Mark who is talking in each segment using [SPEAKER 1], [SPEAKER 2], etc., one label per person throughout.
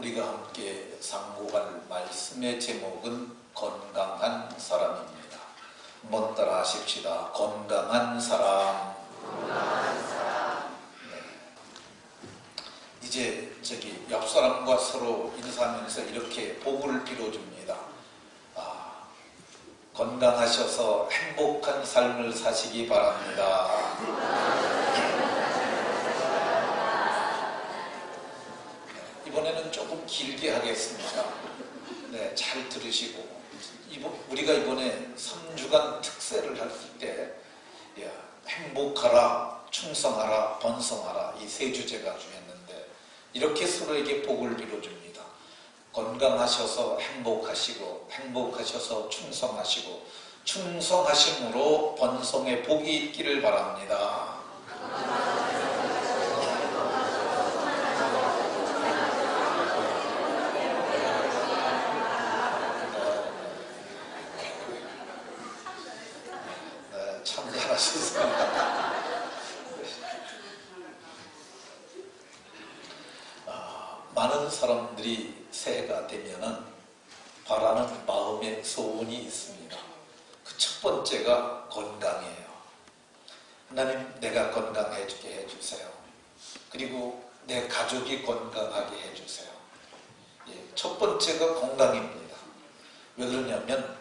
[SPEAKER 1] 우리가 함께 상고할 말씀의 제목은 건강한 사람입니다. 한번 따라 하십시다. 건강한 사람. 네. 이제 옆 사람과 서로 인사하면서 이렇게 복을 빌어줍니다. 건강하셔서 행복한 삶을 사시기 바랍니다. 이번에는 조금 길게 하겠습니다. 네, 잘 들으시고, 우리가 이번에 3주간 특세를 할 때 행복하라, 충성하라, 번성하라, 이 세 주제가 주였는데, 이렇게 서로에게 복을 빌어줍니다. 건강하셔서 행복하시고, 행복하셔서 충성하시고, 충성하심으로 번성의 복이 있기를 바랍니다. 참 잘하셨습니다. 많은 사람들이 새해가 되면은 바라는 마음의 소원이 있습니다. 그 첫 번째가 건강이에요. 하나님, 내가 건강해지게 해주세요. 그리고 내 가족이 건강하게 해주세요. 첫 번째가 건강입니다. 왜 그러냐면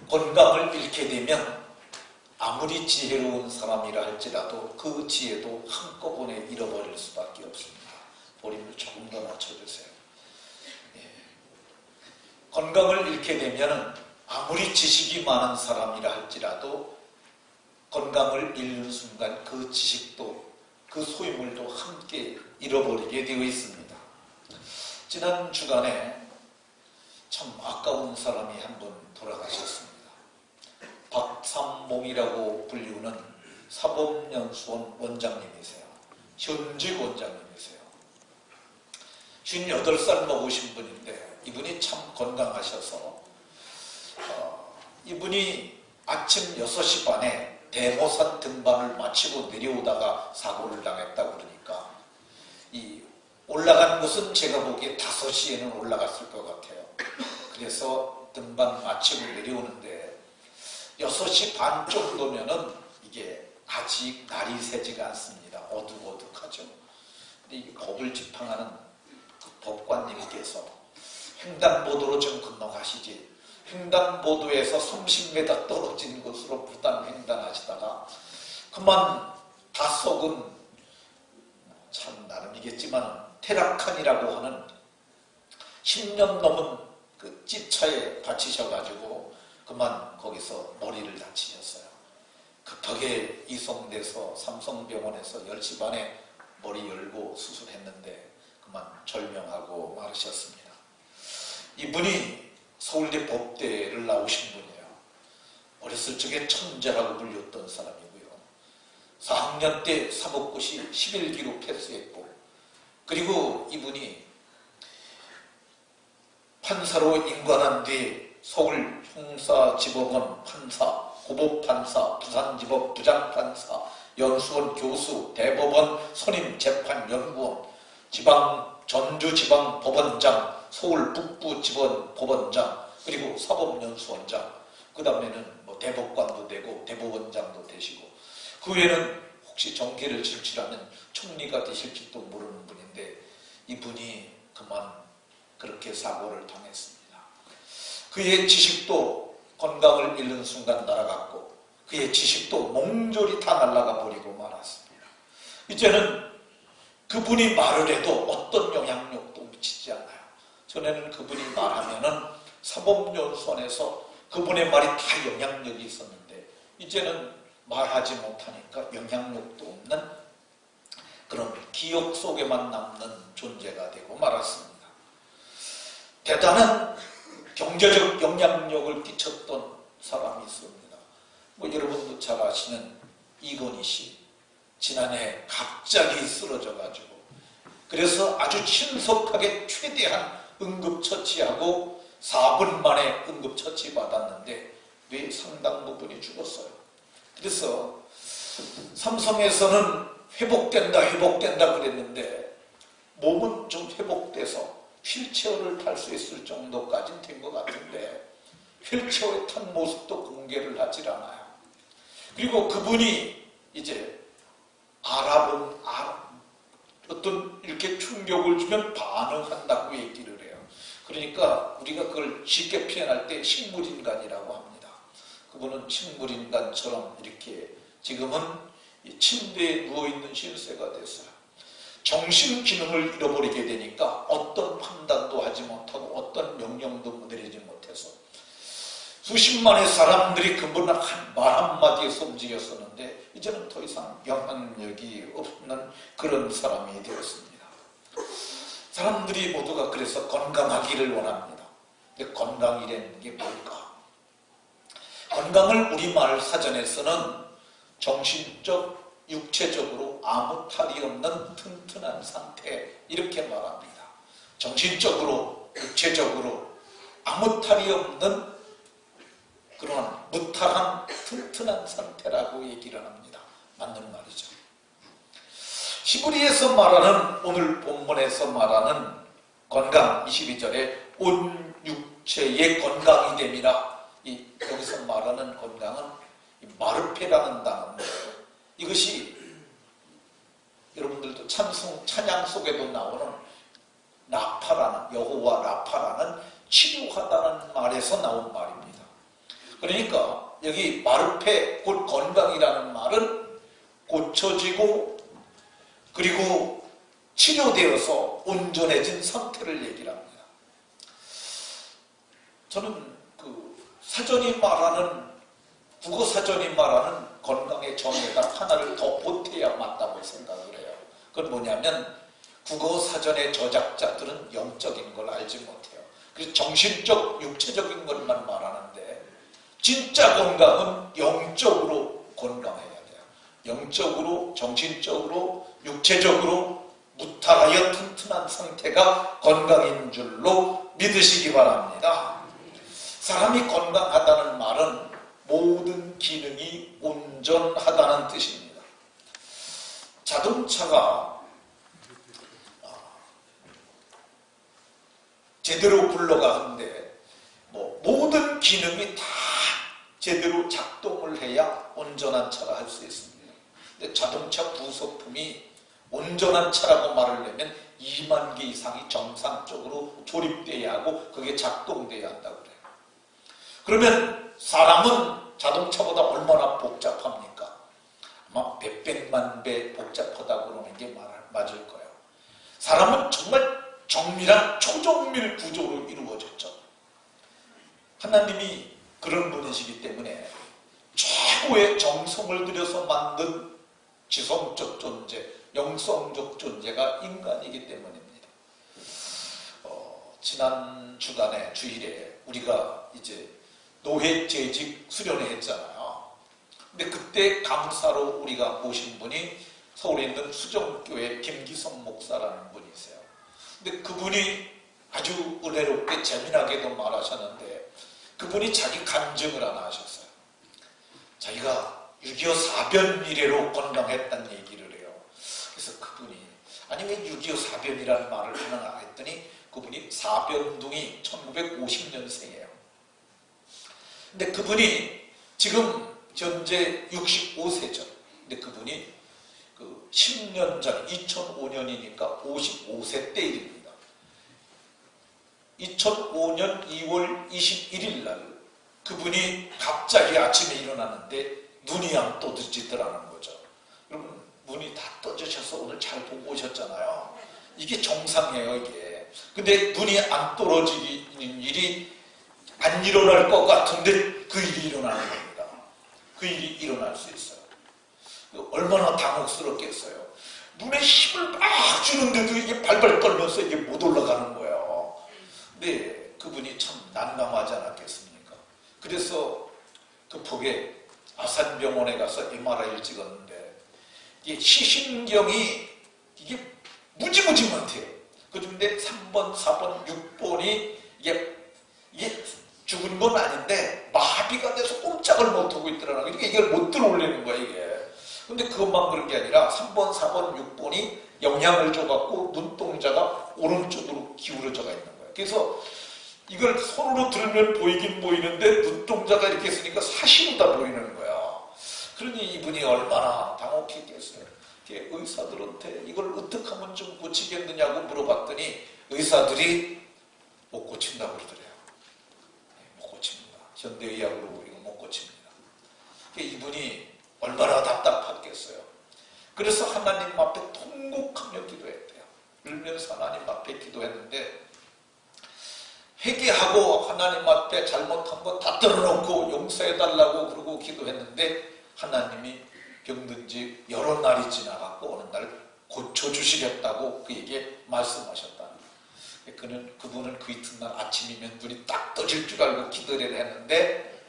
[SPEAKER 1] 건강을 잃게 되면 아무리 지혜로운 사람이라 할지라도 그 지혜도 한꺼번에 잃어버릴 수밖에 없습니다. 볼륨을 조금 더 낮춰주세요. 건강을 잃게 되면 아무리 지식이 많은 사람이라 할지라도 건강을 잃는 순간 그 지식도 그 소유물도 함께 잃어버리게 되어 있습니다. 지난 주간에 참 아까운 사람이 한 분 돌아가셨습니다. 박삼몽이라고 불리우는 사법연수원 원장님이세요. 현직 원장님이세요. 58살 먹으신 분인데 이분이 참 건강하셔서 이분이 아침 6시 반에 대모산 등반을 마치고 내려오다가 사고를 당했다고 그러니까 이 올라간 곳은 제가 보기에 5시에는 올라갔을 것 같아요. 그래서 등반 마치고 내려오는데 6시 반 정도면은 이게 아직 날이 새지가 않습니다. 어둑어둑하죠. 근데 이 법을 집행하는 그 법관님께서 횡단보도로 좀 건너가시지, 횡단보도에서 30m 떨어진 곳으로 부단 횡단하시다가 그만 다속은 참 나름이겠지만 테라칸이라고 하는 10년 넘은 그 찝차에 다치셔가지고 그만 거기서 머리를 다치셨어요. 급하게 이송돼서 삼성병원에서 10시 반에 머리 열고 수술했는데 그만 절명하고 마르셨습니다. 이분이 서울대 법대를 나오신 분이에요. 어렸을 적에 천재라고 불렸던 사람이고요. 4학년 때 사법고시 11기로 패스했고, 그리고 이분이 판사로 임관한 뒤 서울 형사지법원 판사, 고법판사, 부산지법 부장판사, 연수원 교수, 대법원 선임재판연구원, 전주지방법원장, 서울 북부지법 법원장, 그리고 사법연수원장, 그 다음에는 대법관도 되고 대법원장도 되시고, 그 외에는 혹시 정계를 질치라면 총리가 되실지도 모르는 분인데 이분이 그만 그렇게 사고를 당했습니다. 그의 지식도 건강을 잃는 순간 날아갔고 그의 지식도 몽졸이 다 날아가 버리고 말았습니다. 이제는 그분이 말을 해도 어떤 영향력도 미치지 않아요. 전에는 그분이 말하면은 사법연수원에서 그분의 말이 다 영향력이 있었는데 이제는 말하지 못하니까 영향력도 없는 그런 기억 속에만 남는 존재가 되고 말았습니다. 대단한 경제적 영향력을 끼쳤던 사람이 있습니다. 여러분도 잘 아시는 이건희 씨, 지난해 갑자기 쓰러져가지고 그래서 아주 신속하게 최대한 응급처치하고 4분 만에 응급처치 받았는데 뇌 상당 부분이 죽었어요. 그래서 삼성에서는 회복된다 그랬는데 몸은 좀 회복돼서 휠체어를 탈 수 있을 정도까지는 된 것 같은데 휠체어에 탄 모습도 공개를 하질 않아요. 그리고 그분이 이제 어떤 이렇게 충격을 주면 반응한다고 얘기를 해요. 그러니까 우리가 그걸 쉽게 표현할 때 식물인간이라고 합니다. 그분은 식물인간처럼 이렇게 지금은 침대에 누워있는 신세가 됐어요. 정신 기능을 잃어버리게 되니까 어떤 판단도 하지 못하고 어떤 명령도 내리지 못해서 수십만의 사람들이 그분 말 한마디에서 움직였었는데 이제는 더 이상 영향력이 없는 그런 사람이 되었습니다. 사람들이 모두가 그래서 건강하기를 원합니다. 근데 건강이라는 게 뭘까? 건강을 우리말 사전에서는 정신적, 육체적으로 아무 탈이 없는 튼튼한 상태 이렇게 말합니다. 정신적으로, 육체적으로 아무 탈이 없는 그런 무탈한 튼튼한 상태라고 얘기를 합니다. 맞는 말이죠. 히브리에서 말하는 오늘 본문에서 말하는 건강 22절에 온 육체의 건강이 됨이라 여기서 말하는 건강은 마르페라는 단어입니다. 이것이 여러분들도 찬양 속에도 나오는 라파라는 여호와 라파라는 치료하다는 말에서 나온 말입니다. 그러니까 여기 마르페 곧 건강이라는 말은 고쳐지고 그리고 치료되어서 온전해진 상태를 얘기를 합니다. 저는 사전이 말하는 국어 사전이 말하는 건강의 정의가 하나를 더 보태야 맞다고 생각을 해요. 그건 뭐냐면 국어 사전의 저작자들은 영적인 걸 알지 못해요. 그래서 정신적, 육체적인 것만 말하는데 진짜 건강은 영적으로 건강해야 돼요. 영적으로, 정신적으로, 육체적으로 무탈하여 튼튼한 상태가 건강인 줄로 믿으시기 바랍니다. 사람이 건강하다는 말은 모든 기능이 온전하다는 뜻입니다. 자동차가 제대로 굴러가는데 모든 기능이 다 제대로 작동을 해야 온전한 차가 할 수 있습니다. 근데 자동차 부속품이 온전한 차라고 말을 내면 2만 개 이상이 정상적으로 조립돼야 하고 그게 작동돼야 한다고 그래요. 그러면 사람은 자동차보다 얼마나 복잡합니까? 아마 몇백만 배 복잡하다고 그러는 게 맞을 거예요. 사람은 정말 정밀한 초정밀 구조로 이루어졌죠. 하나님이 그런 분이시기 때문에 최고의 정성을 들여서 만든 지성적 존재, 영성적 존재가 인간이기 때문입니다. 지난 주간에 주일에 우리가 이제 노회재직 수련회 했잖아요. 근데 그때 강사로 우리가 모신 분이 서울에 있는 수정교회 김기성 목사라는 분이세요. 근데 그분이 아주 은혜롭게 재미나게도 말하셨는데 그분이 자기 간증을 하나 하셨어요. 자기가 6.25 사변 이래로 건강했다는 얘기를 해요. 그래서 그분이 아니 왜 6.25 사변이라는 말을 하나 했더니 그분이 사변둥이 1950년생이에요. 근데 그분이 지금 현재 65세죠. 근데 그분이 10년 전, 2005년이니까 55세 때 일입니다. 2005년 2월 21일 날 그분이 갑자기 아침에 일어났는데 눈이 안 떠지더라는 거죠. 여러분 눈이 다 떠지셔서 오늘 잘 보고 오셨잖아요. 이게 정상이에요, 이게. 근데 눈이 안 떨어지는 일이 안 일어날 것 같은데 그 일이 일어나는 겁니다. 그 일이 일어날 수 있어요. 얼마나 당혹스럽겠어요. 눈에 힘을 막 주는데도 이게 발발 떨면서 이게 못 올라가는 거예요. 근데 그분이 참 난감하지 않았겠습니까? 그래서 급하게 아산병원에 가서 MRI를 찍었는데 이게 시신경이 이게 무지무지 많대요. 그런데 3번, 4번, 6번이 이게 죽은 건 아닌데 마비가 돼서 꼼짝을 못하고 있더라고요. 그러니까 이걸 못 들어올리는 거야, 이게. 근데 그것만 그런 게 아니라 3번, 4번, 6번이 영향을 줘갖고 눈동자가 오른쪽으로 기울어져가 있는 거예요. 그래서 이걸 손으로 들면 보이긴 보이는데 눈동자가 이렇게 있으니까 사실로다 보이는 거야. 그러니 이분이 얼마나 당혹했겠어요. 의사들한테 이걸 어떻게 하면 좀 고치겠느냐고 물어봤더니 의사들이 못 고친다고 그러더래요. 못 고칩니다. 현대의학으로 이거 못 고칩니다. 이분이 얼마나 답답했겠어요. 그래서 하나님 앞에 통곡하며 기도했대요. 울면서 하나님 앞에 기도했는데 회개하고 하나님 앞에 잘못한 거 다 털어놓고 용서해달라고 그러고 기도했는데 하나님이 병든 지 여러 날이 지나갔고 어느 날 고쳐주시겠다고 그에게 말씀하셨다. 그분은 그 이튿날 아침이면 눈이 딱 떠질 줄 알고 기도를 했는데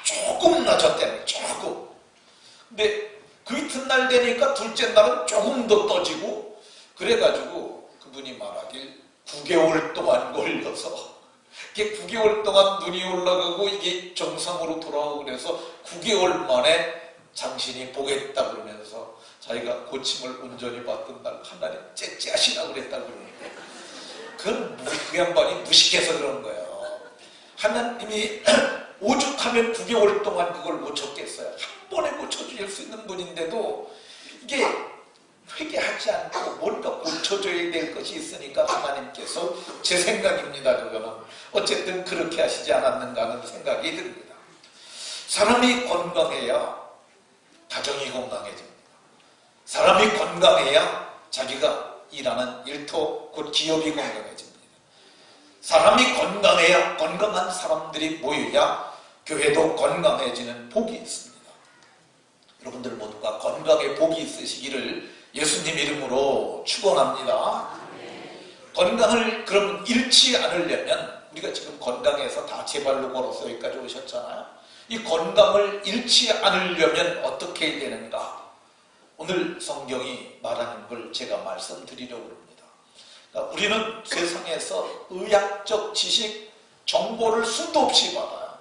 [SPEAKER 1] 조금 낮았대요. 조금. 근데 그 이튿날 되니까 둘째 날은 조금 더 떠지고 그래가지고 그분이 말하길 9개월 동안 걸려서 이게 9개월 동안 눈이 올라가고 이게 정상으로 돌아오고 그래서 9개월 만에 당신이 보겠다 그러면서 자기가 고침을 온전히 받던 날 하나님 째째하시라고 그랬다 그러는데 그건 그 양반이 무식해서 그런 거예요. 하나님이 오죽하면 9개월 동안 그걸 고쳤겠어요. 한 번에 고쳐줄 수 있는 분인데도 이게 회개하지 않고 뭔가 고쳐줘야 될 것이 있으니까 하나님께서 제 생각입니다. 그거는 어쨌든 그렇게 하시지 않았는가 하는 생각이 듭니다. 사람이 건강해야 가정이 건강해집니다. 사람이 건강해야 자기가 일하는 일터 곧 기업이 건강해집니다. 사람이 건강해야 건강한 사람들이 모여야 교회도 건강해지는 복이 있습니다. 여러분들 모두가 건강에 복이 있으시기를 예수님 이름으로 축원합니다. 건강을 그럼 잃지 않으려면 우리가 지금 건강해서 다 제 발로 걸어서 여기까지 오셨잖아요. 이 건강을 잃지 않으려면 어떻게 해야 되는가? 오늘 성경이 말하는 걸 제가 말씀드리려고 합니다. 그러니까 우리는 세상에서 의학적 지식, 정보를 수도 없이 받아요.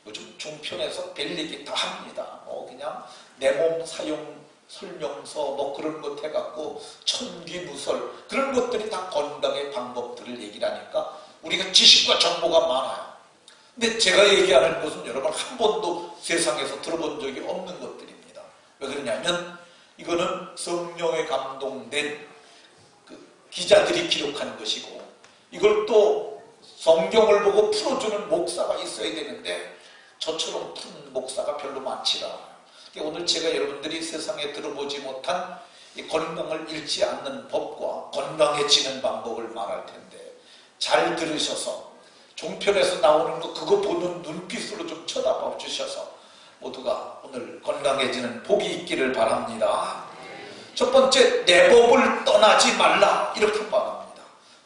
[SPEAKER 1] 요즘 종편에서 별 얘기 다 합니다. 그냥 내 몸 사용 설명서 그런 것 해갖고 천기누설 그런 것들이 다 건강의 방법들을 얘기를 하니까 우리가 지식과 정보가 많아요. 근데 제가 얘기하는 것은 여러분 한 번도 세상에서 들어본 적이 없는 것들입니다. 왜 그러냐면 이거는 성령에 감동된 기자들이 기록한 것이고 이걸 또 성경을 보고 풀어주는 목사가 있어야 되는데 저처럼 푼 목사가 별로 많지 않아요. 오늘 제가 여러분들이 세상에 들어보지 못한 이 건강을 잃지 않는 법과 건강해지는 방법을 말할 텐데 잘 들으셔서 종편에서 나오는 거 그거 보는 눈빛으로 좀 쳐다봐 주셔서 모두가 오늘 건강해지는 복이 있기를 바랍니다. 첫 번째, 내 법을 떠나지 말라 이렇게 말합니다.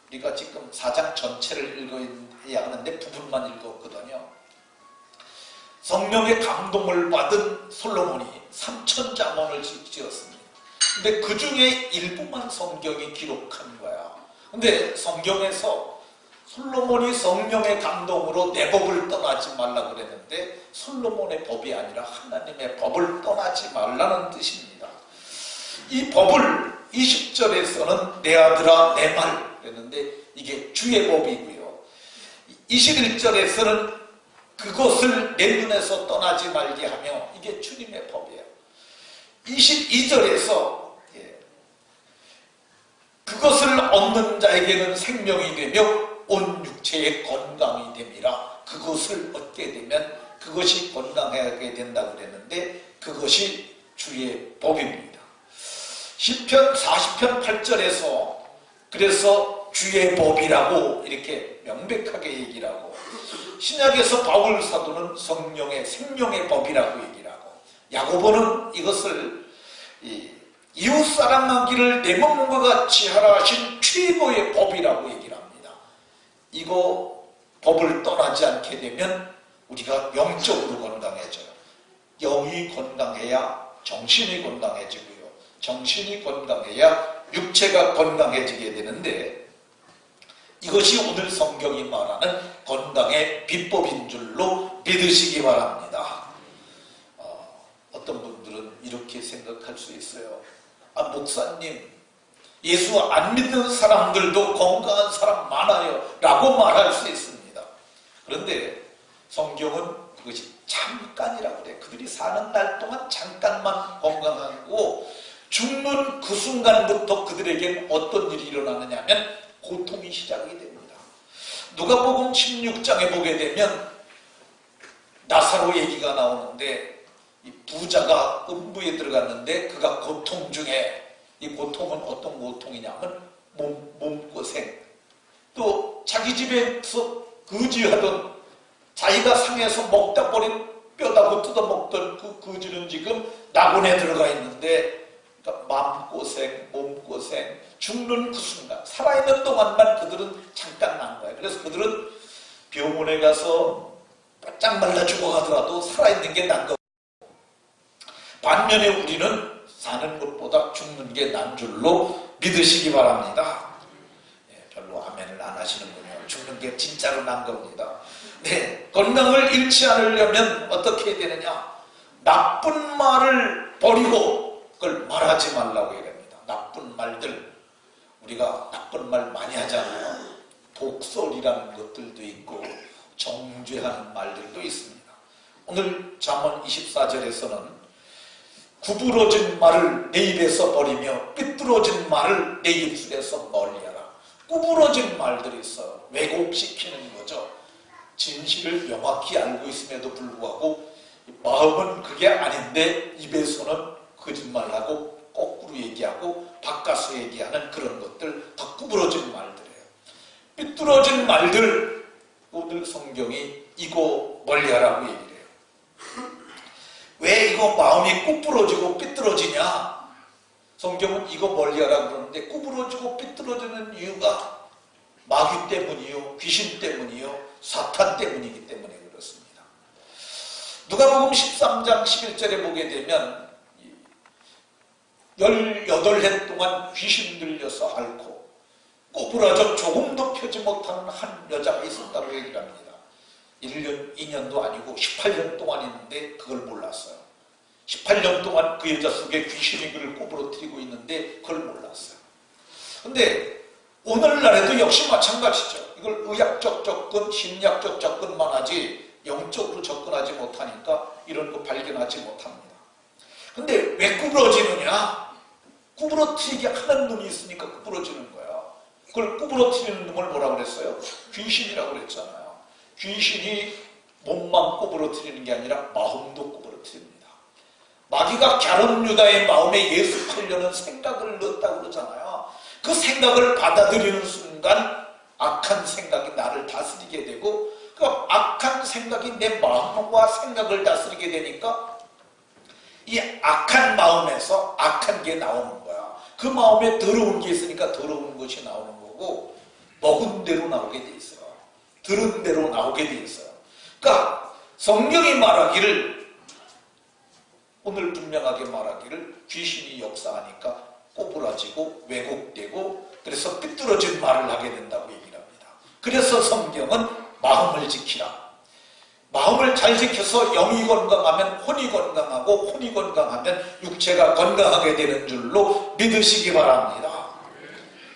[SPEAKER 1] 우리가 지금 4장 전체를 읽어야 하는데 부분만 읽었거든요. 성령의 감동을 받은 솔로몬이 3,000장원을 지었습니다. 근데 그 중에 일부만 성경이 기록한 거야. 근데 성경에서 솔로몬이 성령의 감동으로 내 법을 떠나지 말라 그랬는데 솔로몬의 법이 아니라 하나님의 법을 떠나지 말라는 뜻입니다. 이 법을 20절에서는 내 아들아 내 말 그랬는데 이게 주의 법이고요. 21절에서는 그것을 내 눈에서 떠나지 말게 하며 이게 주님의 법이에요. 22절에서 그것을 얻는 자에게는 생명이 되며 온 육체의 건강이 됨이라. 그것을 얻게 되면 그것이 건강하게 된다고 그랬는데 그것이 주의 법입니다. 시편 40편 8절에서 그래서 주의 법이라고 이렇게 명백하게 얘기를 하고 신약에서 바울 사도는 성령의 생명의 법이라고 얘기를 하고 야고보는 이것을 이웃 사랑하기를 내 몸과 같이 하라 하신 최고의 법이라고 얘기를 합니다. 이거 법을 떠나지 않게 되면 우리가 영적으로 건강해져요. 영이 건강해야 정신이 건강해지고요. 정신이 건강해야 육체가 건강해지게 되는데 이것이 오늘 성경이 말하는 건강의 비법인 줄로 믿으시기 바랍니다. 어떤 분들은 이렇게 생각합니다. 생각할 수 있어요. 아, 목사님, 예수 안 믿는 사람들도 건강한 사람 많아요 라고 말할 수 있습니다. 그런데 성경은 그것이 잠깐이라고 그래. 그들이 사는 날 동안 잠깐만 건강하고 죽는 그 순간부터 그들에겐 어떤 일이 일어나느냐 하면 고통이 시작이 됩니다. 누가복음 16장에 보게 되면 나사로 얘기가 나오는데 이 부자가 음부에 들어갔는데 그가 고통 중에, 이 고통은 어떤 고통이냐면 몸고생, 또 자기 집에서 거지하던, 자기가 상해서 먹다 버린 뼈다구 뜯어먹던 그 거지는 지금 낙원에 들어가 있는데, 그러니까 마음고생, 몸고생, 죽는 그 순간, 살아있는 동안만 그들은 잠깐 난 거예요. 그래서 그들은 병원에 가서 바짝 말라 죽어가더라도 살아있는 게 난 거예요. 반면에 우리는 사는 것보다 죽는 게 난 줄로 믿으시기 바랍니다. 별로 아멘을 안 하시는군요. 죽는 게 진짜로 난 겁니다. 네, 건강을 잃지 않으려면 어떻게 해야 되느냐? 나쁜 말을 버리고 그걸 말하지 말라고 얘기합니다. 나쁜 말들, 우리가 나쁜 말 많이 하잖아요. 독설이라는 것들도 있고 정죄하는 말들도 있습니다. 오늘 잠언 24절에서는 구부러진 말을 내 입에서 버리며 삐뚤어진 말을 내 입술에서 멀리하라. 구부러진 말들이 있어요. 왜곡시키는 거죠. 진실을 명확히 알고 있음에도 불구하고 마음은 그게 아닌데 입에서는 거짓말하고 거꾸로 얘기하고 바꿔서 얘기하는 그런 것들, 다 구부러진 말들이에요. 삐뚤어진 말들, 오늘 성경이 이거 멀리하라고 얘기를 해요. 왜 이거 마음이 구부러지고 삐뚤어지냐? 성경은 이거 멀리하라고 그러는데 구부러지고 삐뚤어지는 이유가 마귀 때문이요, 귀신 때문이요, 사탄 때문이기 때문에 그렇습니다. 누가복음 13장 11절에 보게 되면 18해 동안 귀신 들려서 앓고 꼬부라져 조금도 펴지 못하는 한 여자가 있었다고 얘기를 합니다. 1년, 2년도 아니고 18년 동안 있는데 그걸 몰랐어요. 18년 동안 그 여자 속에 귀신이 그를 꼬부러뜨리고 있는데 그걸 몰랐어요. 근데 오늘날에도 역시 마찬가지죠. 이걸 의학적 접근, 심리학적 접근만 하지 영적으로 접근하지 못하니까 이런 거 발견하지 못합니다. 근데 왜 구부러지느냐? 구부러뜨리게 하는 놈이 있으니까 구부러지는 거야. 그걸 구부러뜨리는 놈을 뭐라고 그랬어요? 귀신이라고 그랬잖아요. 귀신이 몸만 구부러뜨리는 게 아니라 마음도 구부러뜨립니다. 마귀가 갸름 유다의 마음에 예습하려는 생각을 넣었다고 그러잖아요. 그 생각을 받아들이는 순간 악한 생각이 나를 다스리게 되고, 그 악한 생각이 내 마음과 생각을 다스리게 되니까 이 악한 마음에서 악한 게 나오는 거야. 그 마음에 더러운 게 있으니까 더러운 것이 나오는 거고, 먹은 대로 나오게 돼 있어요. 들은 대로 나오게 돼 있어요. 그러니까 성경이 말하기를, 오늘 분명하게 말하기를 귀신이 역사하니까 꼬부라지고 왜곡되고 그래서 삐뚤어진 말을 하게 된다고 얘기를 합니다. 그래서 성경은 마음을 지키라. 마음을 잘 지켜서 영이 건강하면 혼이 건강하고 혼이 건강하면 육체가 건강하게 되는 줄로 믿으시기 바랍니다.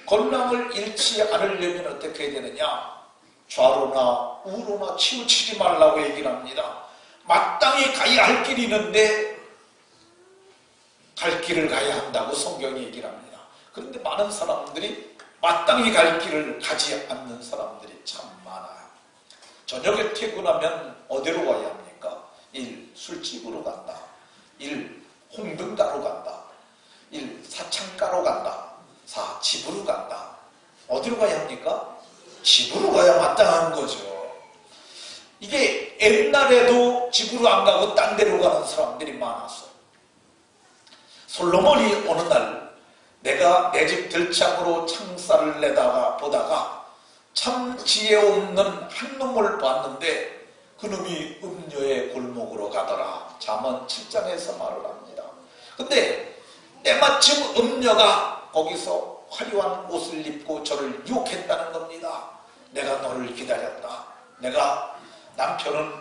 [SPEAKER 1] 건강을 잃지 않으려면 어떻게 해야 되느냐? 좌로나 우로나 치우치지 말라고 얘기를 합니다. 마땅히 가야 할 길이 있는데 갈 길을 가야 한다고 성경이 얘기를 합니다. 그런데 많은 사람들이 마땅히 갈 길을 가지 않는 사람들이 참 많아요. 저녁에 퇴근하면 어디로 가야 합니까? 1. 술집으로 간다. 1. 홍등가로 간다. 1. 사창가로 간다. 4. 집으로 간다. 어디로 가야 합니까? 집으로 가야 마땅한 거죠. 이게 옛날에도 집으로 안 가고 딴 데로 가는 사람들이 많았어요. 솔로몬이 어느 날 내가 내 집 들창으로 창살을 내다가 보다가 참 지혜 없는 한 놈을 봤는데 그 놈이 음녀의 골목으로 가더라. 잠언 7장에서 말을 합니다. 근데 때마침 음녀가 거기서 화려한 옷을 입고 저를 유혹했다는 겁니다. 내가 너를 기다렸다. 내가 남편은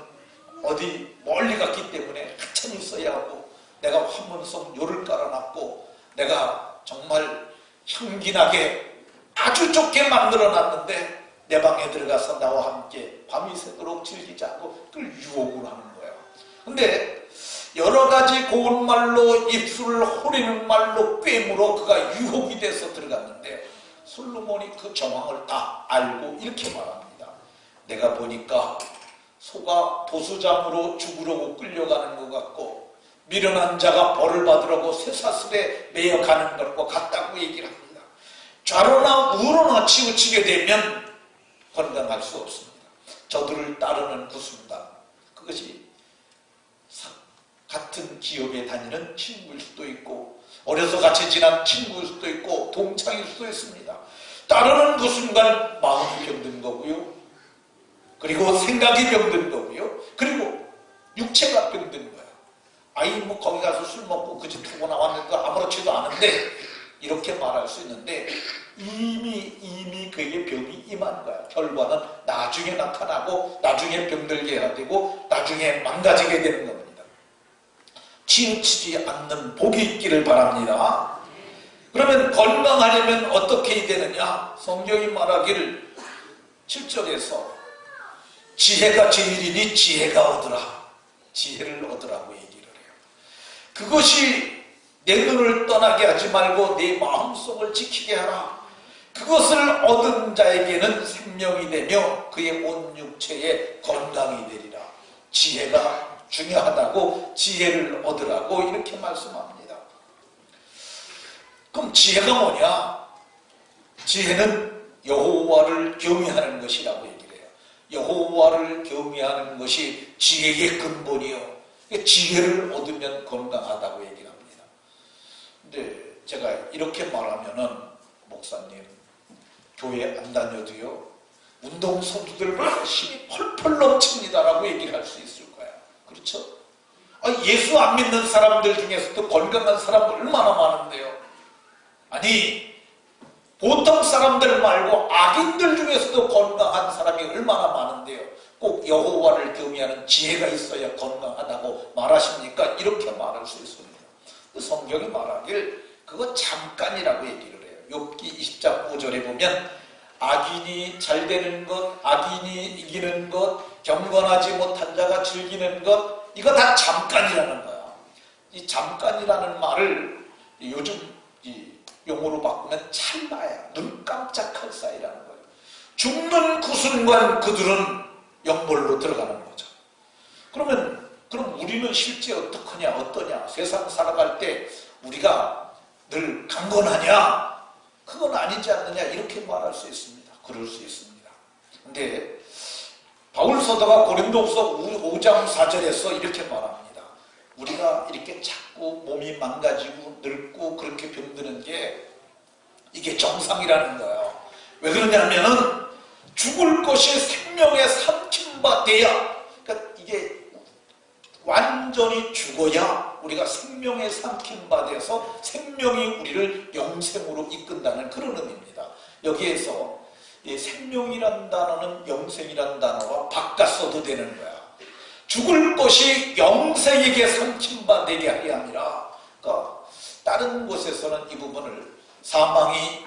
[SPEAKER 1] 어디 멀리 갔기 때문에 한참 있어야 하고 내가 천문성 묘를 깔아놨고 내가 정말 향기나게 아주 좋게 만들어놨는데 내 방에 들어가서 나와 함께 밤이 새도록 즐기자고 그걸 유혹을 하는 거예요. 근데 여러 가지 고운 말로 입술을 호리는 말로 꿰물어 그가 유혹이 돼서 들어갔는데 솔로몬이 그 정황을 다 알고 이렇게 말합니다. 내가 보니까 소가 도수장으로 죽으려고 끌려가는 것 같고 미련한 자가 벌을 받으려고 쇠사슬에 매여가는 것과 같다고 얘기를 합니다. 좌로나 우로나 치우치게 되면 건강할 수 없습니다. 저들을 따르는 그 순간 그것이 같은 기업에 다니는 친구일 수도 있고 어려서 같이 지난 친구일 수도 있고 동창일 수도 있습니다. 따르는 그 순간 마음이 병든 거고요. 그리고 생각이 병든 거고요. 그리고 육체가 병든 거예요. 아이 뭐 거기 가서 술 먹고 그 집 두고 나왔는데 아무렇지도 않은데 이렇게 말할 수 있는데 이미 그에게 병이 임한 거야. 결과는 나중에 나타나고 나중에 병들게 해야 되고 나중에 망가지게 되는 겁니다. 치우치지 않는 복이 있기를 바랍니다. 그러면 건강하려면 어떻게 해야 되느냐? 성경이 말하기를 7절에서 지혜가 제일이니 지혜가 얻으라. 지혜를 얻으라고 얘기를 해요. 그것이 내 눈을 떠나게 하지 말고 내 마음속을 지키게 하라. 그것을 얻은 자에게는 생명이 되며 그의 온 육체에 건강이 되리라. 지혜가 중요하다고 지혜를 얻으라고 이렇게 말씀합니다. 그럼 지혜가 뭐냐? 지혜는 여호와를 경외하는 것이라고 얘기를 해요. 여호와를 경외하는 것이 지혜의 근본이요. 지혜를 얻으면 건강하다고 얘기를 합니다. 근데 제가 이렇게 말하면은 목사님 교회 안 다녀도요 운동선수들 힘이 펄펄 넘칩니다라고 얘기를 할 수 있을 거예요. 그렇죠? 예수 안 믿는 사람들 중에서도 건강한 사람 얼마나 많은데요. 아니 보통 사람들 말고 악인들 중에서도 건강한 사람이 얼마나 많은데요. 꼭 여호와를 경외하는 지혜가 있어야 건강하다고 말하십니까? 이렇게 말할 수 있습니다. 성경이 말하길 그거 잠깐이라고 얘기를 해요. 욥기 20장 5절에 보면 악인이 잘 되는 것, 악인이 이기는 것, 경건하지 못한 자가 즐기는 것, 이거 다 잠깐이라는 거야. 이 잠깐이라는 말을 요즘 이 용어로 바꾸면 찰나야, 눈 깜짝할 사이라는 거예요. 죽는 그 순간 그들은 영벌로 들어가는 거죠. 그럼 우리는 실제 어떠냐? 세상 살아갈 때 우리가 늘 강건하냐? 그건 아니지 않느냐? 이렇게 말할 수 있습니다. 그럴 수 있습니다. 근데 바울 사도가 고린도후서 5장 4절에서 이렇게 말합니다. 우리가 이렇게 자꾸 몸이 망가지고 늙고 그렇게 병드는 게 이게 정상이라는 거예요. 왜 그러냐면은 죽을 것이 생명에 삼킨 바 돼야, 그러니까 이게 완전히 죽어야 우리가 생명에 삼킨 바 돼서 생명이 우리를 영생으로 이끈다는 그런 의미입니다. 여기에서 이 생명이란 단어는 영생이란 단어와 바꿔 써도 되는 거야. 죽을 것이 영생에게 삼킨 바 되게 하게 아니라, 그러니까 다른 곳에서는 이 부분을 사망이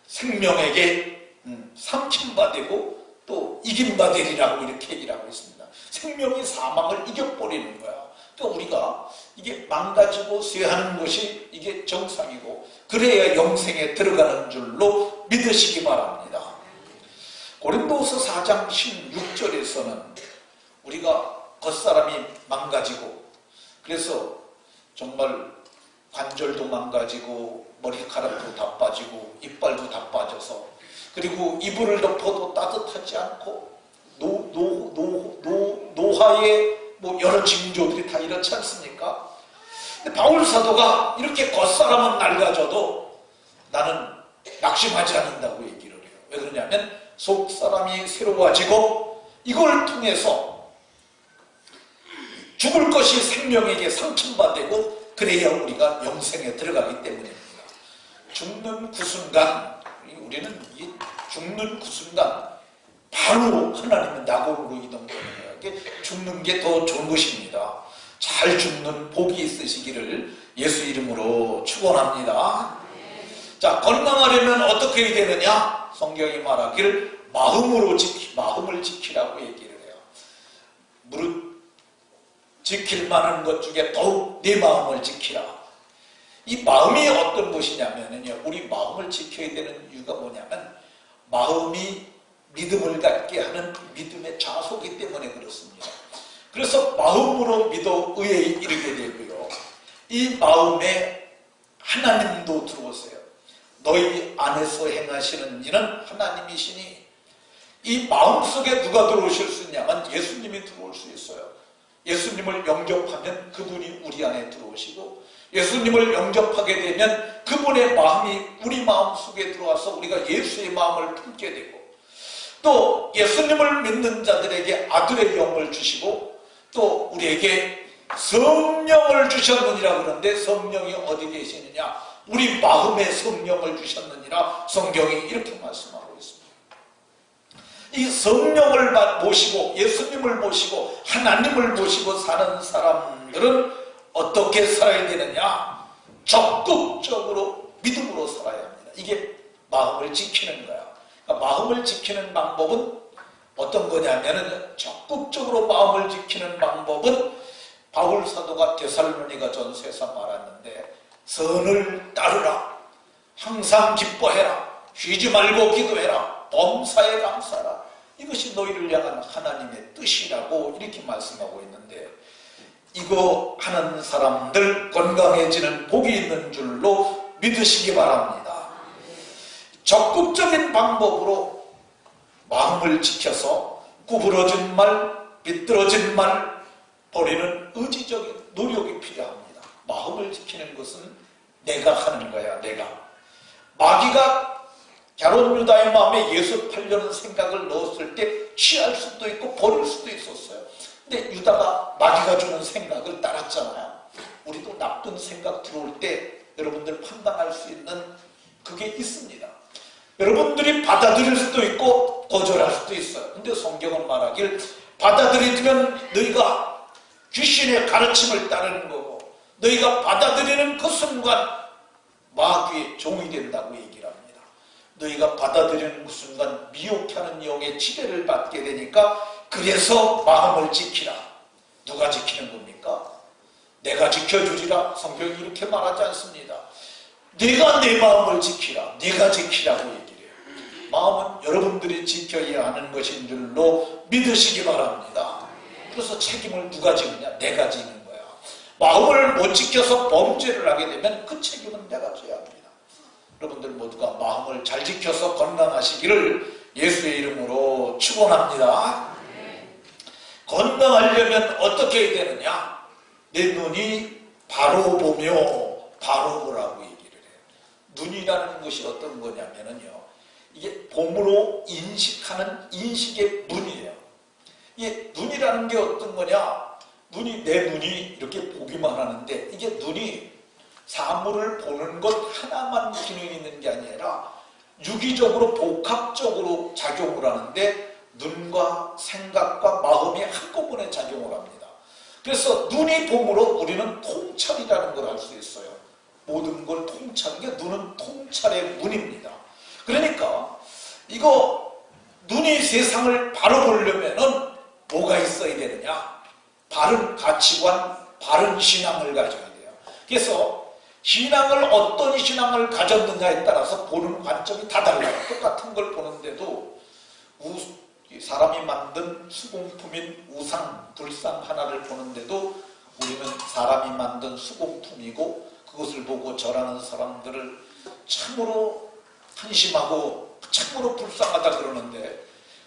[SPEAKER 1] 생명에게 삼킨 바 되고 또 이긴 바 되리라고 이렇게 얘기를 하고 있습니다. 생명이 사망을 이겨버리는 거야. 그러니까 우리가 이게 망가지고 쇠하는 것이 이게 정상이고 그래야 영생에 들어가는 줄로 믿으시기 바랍니다. 고린도후서 4장 16절에서는 우리가 겉사람이 망가지고 그래서 정말 관절도 망가지고 머리카락도 다 빠지고 이빨도 다 빠져서 그리고 이불을 덮어도 따뜻하지 않고 노화의 여러 징조들이 다 이렇지 않습니까? 근데 바울 사도가 이렇게 겉사람은 낡아져도 나는 낙심하지 않는다고 얘기를 해요. 왜 그러냐면 속사람이 새로워지고 이걸 통해서 죽을 것이 생명에게 삼킨바되고 그래야 우리가 영생에 들어가기 때문입니다. 죽는 그 순간 우리는 이 죽는 그 순간 바로 하나님의 낙원으로 이동되는 거예요. 죽는 게 더 좋은 것입니다. 자, 잘 죽는 복이 있으시기를 예수 이름으로 축원합니다. 자, 건강하려면 어떻게 해야 되느냐? 성경이 말하기를 마음을 지키라고 얘기를 해요. 무릇 지킬 만한 것 중에 더욱 내 마음을 지키라. 이 마음이 어떤 것이냐면요, 우리 마음을 지켜야 되는 이유가 뭐냐면 마음이 믿음을 갖게 하는 믿음의 자소기 때문에 그렇습니다. 그래서 마음으로 믿어 의에 이르게 되고요, 이 마음에 하나님도 들어오세요. 너희 안에서 행하시는 이는 하나님이시니, 이 마음속에 누가 들어오실 수 있냐면 예수님이 들어올 수 있어요. 예수님을 영접하면 그분이 우리 안에 들어오시고, 예수님을 영접하게 되면 그분의 마음이 우리 마음속에 들어와서 우리가 예수의 마음을 품게 되고, 또 예수님을 믿는 자들에게 아들의 영을 주시고, 또 우리에게 성령을 주셨느니라. 그런데 성령이 어디 계시느냐? 우리 마음에 성령을 주셨느니라 성경이 이렇게 말씀하고 있습니다. 이 성령을 모시고 예수님을 모시고 하나님을 모시고 사는 사람들은 어떻게 살아야 되느냐? 적극적으로 믿음으로 살아야 합니다. 이게 마음을 지키는 거야. 그러니까 마음을 지키는 방법은 어떤 거냐면은, 적극적으로 마음을 지키는 방법은 바울 사도가 데살로니가 전서에서 말했는데, 선을 따르라, 항상 기뻐해라, 쉬지 말고 기도해라, 범사에 감사하라. 이것이 너희를 향한 하나님의 뜻이라고 이렇게 말씀하고 있는데, 이거 하는 사람들 건강해지는 복이 있는 줄로 믿으시기 바랍니다. 적극적인 방법으로 마음을 지켜서 구부러진 말, 비뚤어진 말 버리는 의지적인 노력이 필요합니다. 마음을 지키는 것은 내가 하는 거야, 내가. 마귀가 갸론 유다의 마음에 예수 팔려는 생각을 넣었을 때 취할 수도 있고 버릴 수도 있었어요. 근데 유다가 마귀가 주는 생각을 따랐잖아요. 우리도 나쁜 생각 들어올 때 여러분들 판단할 수 있는 그게 있습니다. 여러분들이 받아들일 수도 있고 거절할 수도 있어요. 근데 성경은 말하길, 받아들이면 너희가 귀신의 가르침을 따르는 거고, 너희가 받아들이는 그 순간 마귀의 종이 된다고 얘기를 합니다. 너희가 받아들이는 그 순간 미혹해 하는 영의 지배를 받게 되니까, 그래서 마음을 지키라. 누가 지키는 겁니까? 내가 지켜주리라. 성경이 이렇게 말하지 않습니다. 내가 내 마음을 지키라. 내가 지키라고 얘기해요. 마음은 여러분들이 지켜야 하는 것인 줄로 믿으시기 바랍니다. 그래서 책임을 누가 지느냐? 내가 지는 거야. 마음을 못 지켜서 범죄를 하게 되면 그 책임은 내가 져야 합니다. 여러분들 모두가 마음을 잘 지켜서 건강하시기를 예수의 이름으로 축원합니다. 건강하려면 어떻게 해야 되느냐? 내 눈이 바로 보며 바로 보라고 얘기를 해요. 눈이라는 것이 어떤 거냐면요, 이게 봄으로 인식하는 인식의 눈이에요. 이게 눈이라는 게 어떤 거냐? 내 눈이 이렇게 보기만 하는데, 이게 눈이 사물을 보는 것 하나만 기능이 있는 게 아니라 유기적으로 복합적으로 작용을 하는데, 눈과 생각과 마음이 한꺼번에 작용을 합니다. 그래서 눈이 봄으로 우리는 통찰이라는 걸 알 수 있어요. 모든 걸 통찰하는 게 눈은 통찰의 문입니다. 그러니까 이거 눈이 세상을 바로 보려면은 뭐가 있어야 되느냐? 바른 가치관, 바른 신앙을 가져야 돼요. 그래서 신앙을, 어떤 신앙을 가졌느냐에 따라서 보는 관점이 다 달라요. 똑같은 걸 보는데도 사람이 만든 수공품인 우상, 불상 하나를 보는데도 우리는 사람이 만든 수공품이고 그것을 보고 절하는 사람들을 참으로 한심하고 참으로 불쌍하다 그러는데,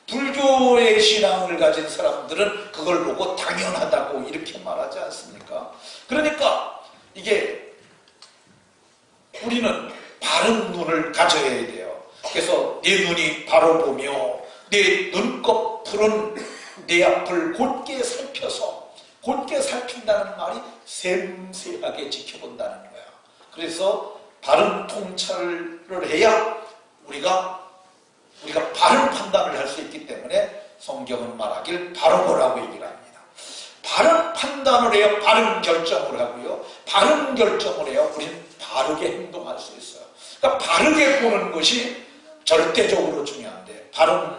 [SPEAKER 1] 불교의 신앙을 가진 사람들은 그걸 보고 당연하다고 이렇게 말하지 않습니까? 그러니까 이게 우리는 바른 눈을 가져야 돼요. 그래서 내 눈이 바로 보며 내 눈꺼풀은 내 앞을 곧게 살펴서, 곧게 살핀다는 말이 샘세하게 지켜본다는 거야. 그래서 바른 통찰을 해야 우리가 바른 판단을 할 수 있기 때문에 성경은 말하길 바로 보라고 얘기를 합니다. 바른 판단을 해야 바른 결정을 하고요. 바른 결정을 해야 우리는 바르게 행동할 수 있어요. 그러니까 바르게 보는 것이 절대적으로 중요한데, 바른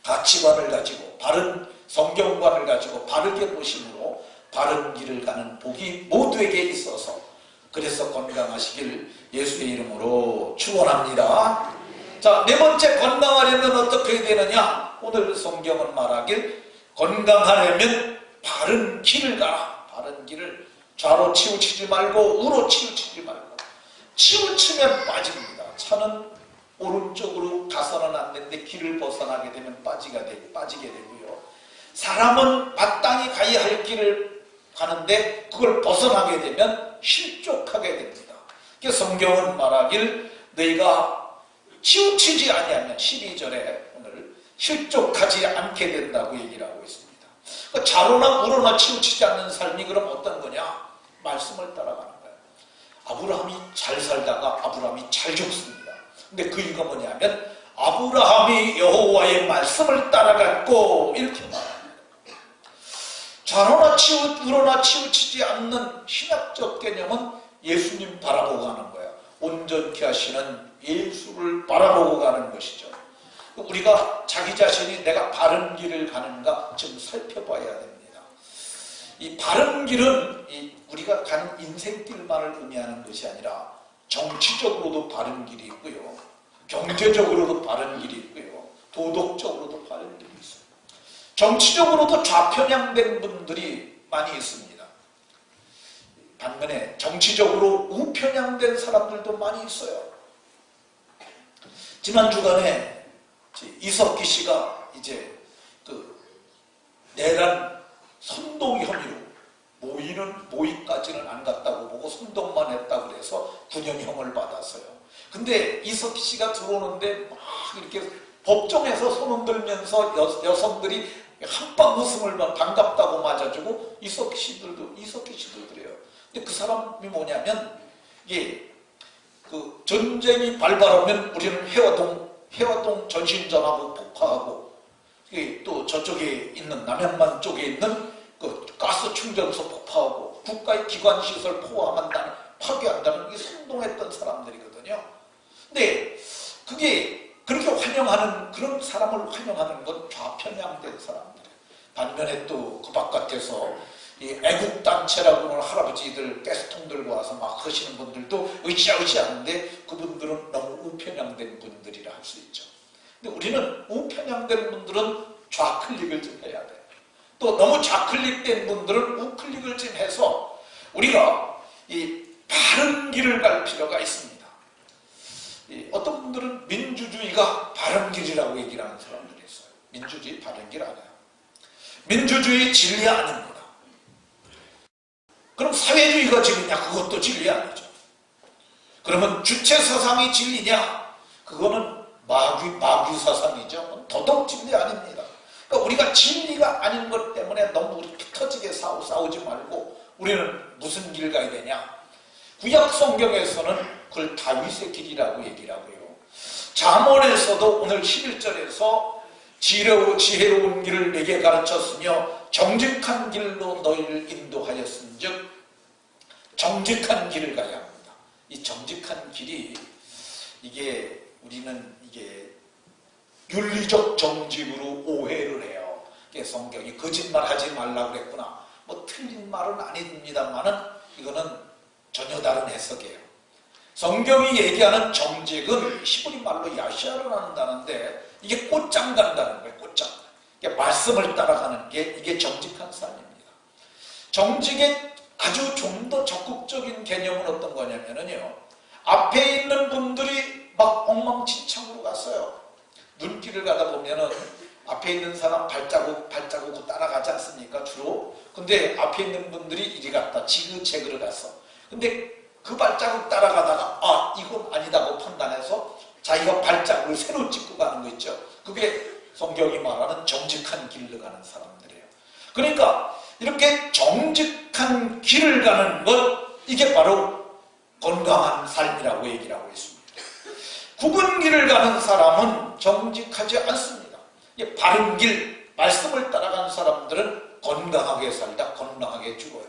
[SPEAKER 1] 가치관을 가지고 바른 성경관을 가지고 바르게 보심으로 바른 길을 가는 복이 모두에게 있어서, 그래서 건강하시길 예수의 이름으로 축원합니다. 자, 네 번째, 건강하려면 어떻게 해야 되느냐? 오늘 성경은 말하길 건강하려면 바른 길을 가라. 바른 길을 좌로 치우치지 말고 우로 치우치지 말고. 치우치면 빠집니다. 차는 오른쪽으로 가서는 안 되는데 길을 벗어나게 되면 빠지게 되고요. 사람은 마땅히 가야 할 길을 가는데 그걸 벗어나게 되면 실족하게 됩니다. 그래서 성경은 말하길 너희가 치우치지 아니하면 12절에 오늘 실족하지 않게 된다고 얘기를 하고 있습니다. 좌로나 우로나 치우치지 않는 삶이 그럼 어떤 거냐? 말씀을 따라가는 거예요. 아브라함이 잘 살다가 아브라함이 잘 죽습니다. 근데 그 이유가 뭐냐면 아브라함이 여호와의 말씀을 따라갔고, 이렇게 말합니다. 좌로나 우로나 치우치지 않는 신학적 개념은 예수님 바라보고 가는 거예요. 온전케 하시는 예수를 바라보고 가는 것이죠. 우리가 자기 자신이 내가 바른 길을 가는가 좀 살펴봐야 됩니다. 이 바른 길은 우리가 가는 인생길만을 의미하는 것이 아니라 정치적으로도 바른 길이 있고요, 경제적으로도 바른 길이 있고요, 도덕적으로도 바른 길이 있어요. 정치적으로도 좌편향된 분들이 많이 있습니다. 반면에 정치적으로 우편향된 사람들도 많이 있어요. 지난 주간에 이석기 씨가 이제 내란 선동 혐의로 모의까지는 안 갔다고 보고 선동만 했다고 그래서 9년형을 받았어요. 근데 이석기 씨가 들어오는데 막 이렇게 법정에서 손 흔들면서 여성들이 한방 웃음을 반갑다고 맞아주고 이석기 씨들도 그래요. 근데 그 사람이 뭐냐면, 그 전쟁이 발발하면 우리는 해화동 전신전하고 폭파하고, 또 저쪽에 있는 남양만 쪽에 있는 그 가스 충전소 폭파하고 국가의 기관시설 파괴한다는 이 선동했던 사람들이거든요. 근데 그게 그렇게 환영하는, 그런 사람을 환영하는 건 좌편향된 사람들이에요. 반면에 또 그 바깥에서 이 애국단체라고 할아버지들 가스통 들고 와서 막 하시는 분들도 으쌰으쌰하는데 그분들은 너무 우편향된 분들이라 할 수 있죠. 근데 우리는 우편향된 분들은 좌클릭을 좀 해야 돼요. 또 너무 좌클릭된 분들은 우클릭을 좀 해서 우리가 이 바른 길을 갈 필요가 있습니다. 어떤 분들은 민주주의가 바른 길이라고 얘기를 하는 사람들이 있어요. 민주주의 바른 길 아니에요. 민주주의 진리 아닙니다. 그럼 사회주의가 진리냐? 그것도 진리 아니죠. 그러면 주체사상이 진리냐? 그거는 마귀 사상이죠. 도덕 진리 아닙니다. 그러니까 우리가 진리가 아닌 것 때문에 너무 피 터지게 싸우지 말고 우리는 무슨 길 가야 되냐? 구약 성경에서는 그걸 다윗의 길이라고 얘기를 하고요. 잠언에서도 오늘 11절에서 지혜로운 길을 내게 가르쳤으며 정직한 길로 너희를 인도하였은즉, 정직한 길을 가야 합니다. 이 정직한 길이 우리는 윤리적 정직으로 오해를 해요. 성경이 거짓말하지 말라고 그랬구나. 뭐 틀린 말은 아닙니다만은 이거는 전혀 다른 해석이에요. 성경이 얘기하는 정직은 히브리 말로 야시아라는 단어인데 이게 꽃장 간다는 거예요. 꽃장. 말씀을 따라가는 게 이게 정직한 삶입니다. 정직의 아주 좀 더 적극적인 개념은 어떤 거냐면요, 앞에 있는 분들이 막 엉망진창으로 갔어요. 눈길을 가다 보면은 앞에 있는 사람 발자국 따라가지 않습니까? 주로. 근데 앞에 있는 분들이 이리 갔다 지그재그를 갔어. 근데 그 발자국 따라가다가 이건 아니다고 판단해서 자기가 발자국을 새로 찍고 가는 거 있죠. 그게 성경이 말하는 정직한 길을 가는 사람들이에요. 그러니까 이렇게 정직한 길을 가는 것, 이게 바로 건강한 삶이라고 얘기를 하고 있습니다. 굽은 길을 가는 사람은 정직하지 않습니다. 바른 길, 말씀을 따라가는 사람들은 건강하게 살다 건강하게 죽어요.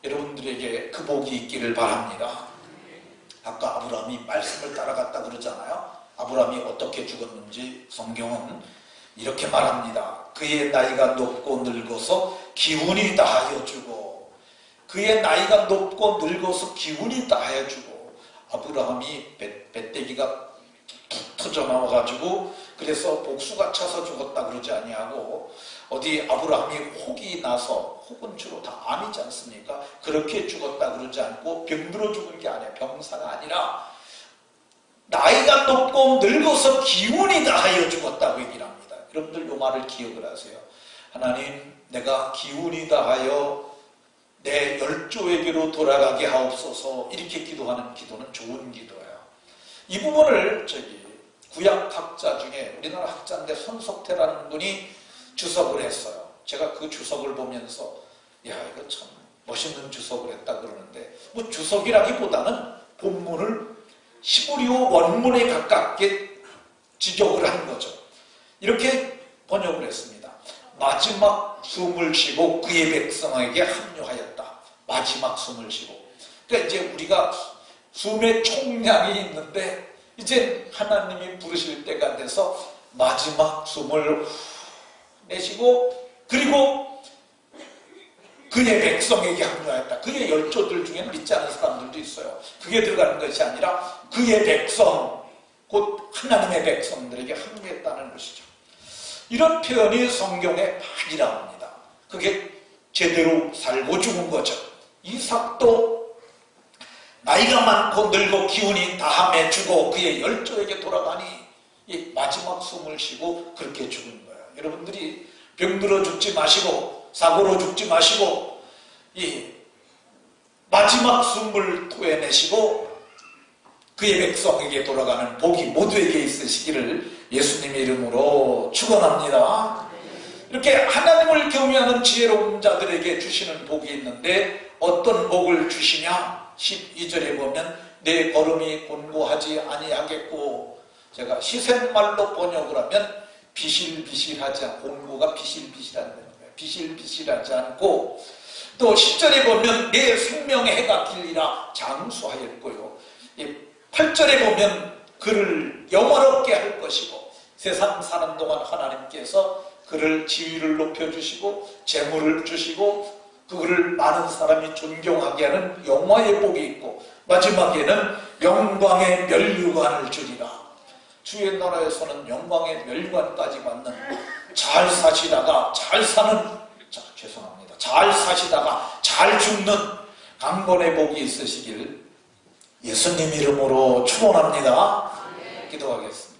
[SPEAKER 1] 여러분들에게 그 복이 있기를 바랍니다. 아까 아브라함이 말씀을 따라갔다 그러잖아요. 아브라함이 어떻게 죽었는지 성경은 이렇게 말합니다. 그의 나이가 높고 늙어서 기운이 다하여 주고, 그의 나이가 높고 늙어서 기운이 다하여 주고, 아브라함이 배때기가 툭 터져 나와가지고 그래서 복수가 차서 죽었다 그러지 아니하고, 어디 아브라함이 혹이 나서, 혹은 주로 다 암이지 않습니까? 그렇게 죽었다 그러지 않고 병들어 죽은 게 아니야. 병사가 아니라 나이가 높고 늙어서 기운이 다하여 죽었다고 얘기를 합니다. 여러분들 이 말을 기억을 하세요. 하나님, 내가 기운이 다하여 내 열조에게로 돌아가게 하옵소서. 이렇게 기도하는 기도는 좋은 기도예요. 이 부분을 구약 학자 중에 우리나라 학자인데 손석태라는 분이 주석을 했어요. 제가 그 주석을 보면서 야, 이거 참 멋있는 주석을 했다 그러는데, 뭐 주석이라기보다는 본문을 히브리어 원문에 가깝게 직역을 한 거죠. 이렇게 번역을 했습니다. 마지막 숨을 쉬고 그의 백성에게 합류하였다. 마지막 숨을 쉬고. 그러니까 이제 우리가 숨의 총량이 있는데 이제 하나님이 부르실 때가 돼서 마지막 숨을 내쉬고, 그리고 그의 백성에게 합류하였다. 그의 열조들 중에는 믿지 않은 사람들도 있어요. 그게 들어가는 것이 아니라 그의 백성, 곧 하나님의 백성들에게 합류했다는 것이죠. 이런 표현이 성경에 많이 나옵니다. 그게 제대로 살고 죽은 거죠. 이삭도 나이가 많고 늙고 기운이 다함에 죽어 그의 열조에게 돌아가니 마지막 숨을 쉬고 그렇게 죽은 거예요. 여러분들이 병들어 죽지 마시고 사고로 죽지 마시고 이 마지막 숨을 토해내시고 그의 백성에게 돌아가는 복이 모두에게 있으시기를 예수님의 이름으로 축원합니다. 이렇게 하나님을 경외하는 지혜로운 자들에게 주시는 복이 있는데 어떤 복을 주시냐? 12절에 보면 내 걸음이 곤고하지 아니하겠고, 제가 시샘말로 번역을 하면 비실비실하지 않고, 곤고가 비실비실하는 거예요. 비실비실하지 않고, 또 10절에 보면 내 생명의 해가 길리라 장수하였고요. 8절에 보면 그를 영화롭게 할 것이고, 세상 사는 동안 하나님께서 그를 지위를 높여주시고 재물을 주시고 그를 많은 사람이 존경하게 하는 영화의 복이 있고, 마지막에는 영광의 멸류관을 주리라. 주의 나라에서는 영광의 멸류관까지 받는, 잘 사시다가 잘 사는, 잘 사시다가 잘 죽는 강건의 복이 있으시길 예수님 이름으로 축원합니다. 기도하겠습니다.